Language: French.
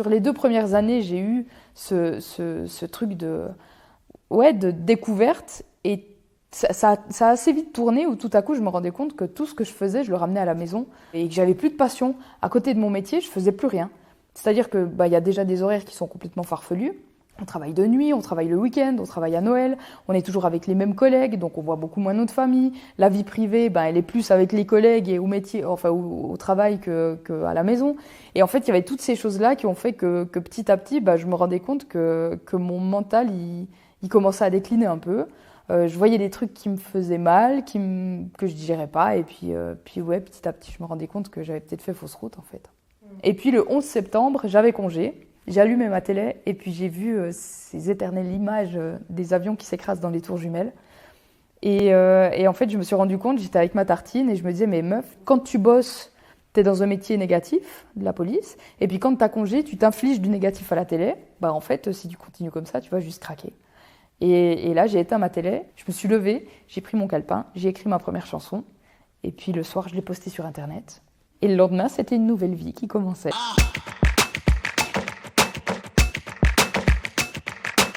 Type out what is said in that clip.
sur les 2 premières années, j'ai eu ce truc de découverte. Et ça a assez vite tourné où tout à coup, je me rendais compte que tout ce que je faisais, je le ramenais à la maison. Et que j'avais plus de passion. À côté de mon métier, je faisais plus rien. C'est-à-dire que y a déjà des horaires qui sont complètement farfelus. On travaille de nuit, on travaille le week-end, on travaille à Noël, on est toujours avec les mêmes collègues, donc on voit beaucoup moins notre famille. La vie privée, elle est plus avec les collègues et au métier, enfin au travail que à la maison. Et en fait, il y avait toutes ces choses-là qui ont fait que petit à petit, je me rendais compte que mon mental, il commençait à décliner un peu. Je voyais des trucs qui me faisaient mal, que je digérais pas, et puis petit à petit, je me rendais compte que j'avais peut-être fait fausse route en fait. Et puis le 11 septembre, j'avais congé. J'ai allumé ma télé et puis j'ai vu ces éternelles images des avions qui s'écrasent dans les tours jumelles. Et en fait, je me suis rendu compte, j'étais avec ma tartine et je me disais, mais meuf, quand tu bosses, t'es dans un métier négatif de la police. Et puis quand t'as congé, tu t'infliges du négatif à la télé. En fait, si tu continues comme ça, tu vas juste craquer. Et là, j'ai éteint ma télé, je me suis levée, j'ai pris mon calepin, j'ai écrit ma première chanson. Et puis le soir, je l'ai postée sur Internet. Et le lendemain, c'était une nouvelle vie qui commençait.